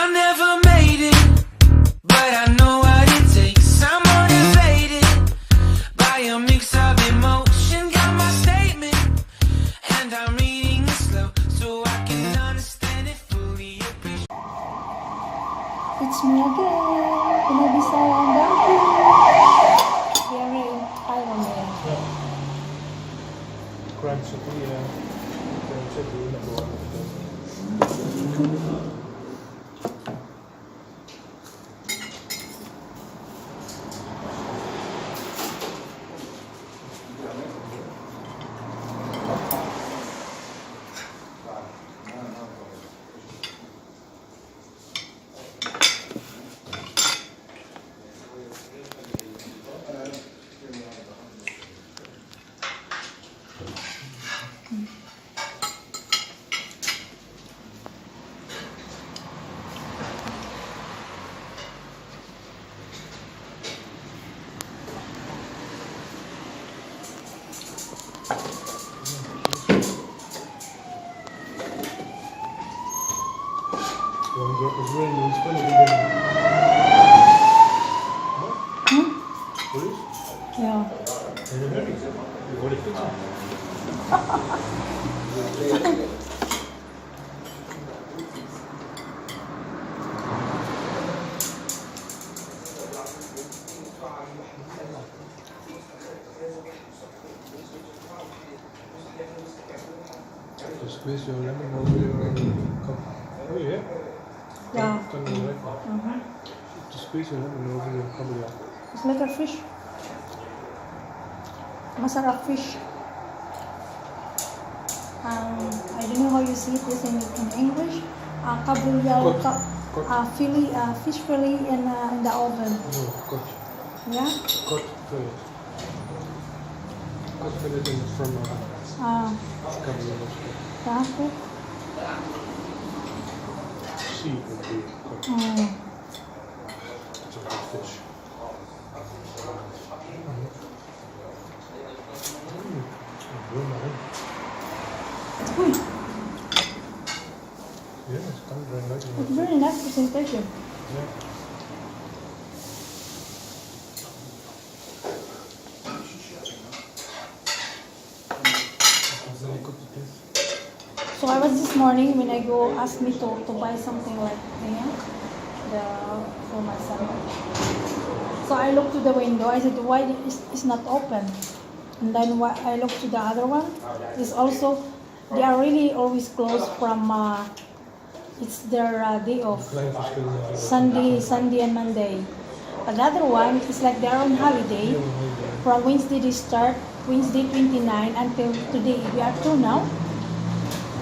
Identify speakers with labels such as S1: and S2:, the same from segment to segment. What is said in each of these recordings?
S1: I never made it, but I know what it takes. I'm motivated by a mix of emotion. Got my statement, and I'm reading it slow so I can understand it fully.
S2: It's me again, Pinabisaya ang donkey. Here in Pyramide.
S3: Crunch ito yan. Crunch ito yung nagawa ito. One drop of rain is funny again. Police?
S2: Yeah.
S3: Are you happy? You want to fix it? Just squeeze your lemon over your cup. Oh yeah?
S2: Yeah.
S3: Turn it right now. Just squeeze your lemon over your cup.
S2: It's like a fish. Masarap fish. I don't know how you say this in English. Kabulyal, fish fillet in the oven.
S3: No, cut.
S2: Yeah?
S3: Cut fillet. Cut fillet in the front of it. Kabulyal.
S2: Tapos?
S3: Sea would be cut. It's a good fish. Very nice.
S2: Uy,
S3: Yeah, it's kind of very nice.
S2: it's very nice presentation.
S3: Yeah. Very good to taste.
S2: So I was this morning when I go ask me to buy something like for my son. So I looked to the window. I said, why it's not open? And then I looked to the other one. It's also, they are really always closed from. It's their day off.
S3: Client is still not
S2: Sunday and Monday. Another one is like they're on holiday. From Wednesday they start, Wednesday 29 until today. We are two now.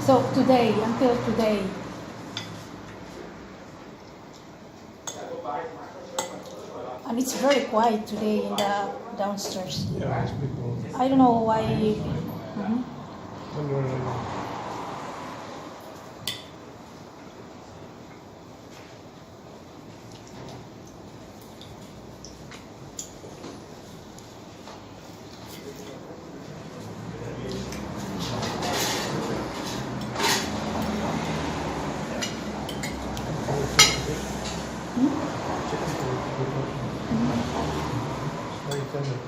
S2: So today, until today. And it's very quiet today in the downstairs.
S3: Yeah, it's people.
S2: I don't know why.
S3: Very tender.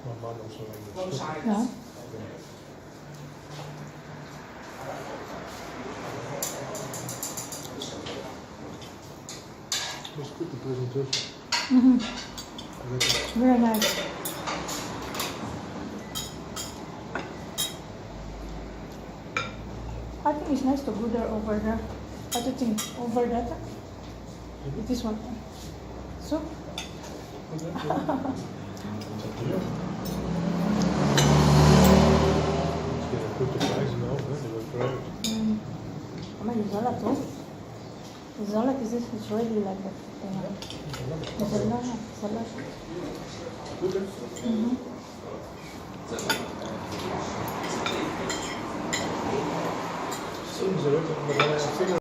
S3: My mom also likes it.
S2: Yeah.
S3: It's good, the presentation.
S2: Very nice. I think it's nice to go there over there. What do you think? Over there? This one. So?
S3: It's up to you. Yeah, put the price now, they will try it.
S2: Zola too. Zola is it's really like that. Zola.
S3: Good. Seems a little, but I think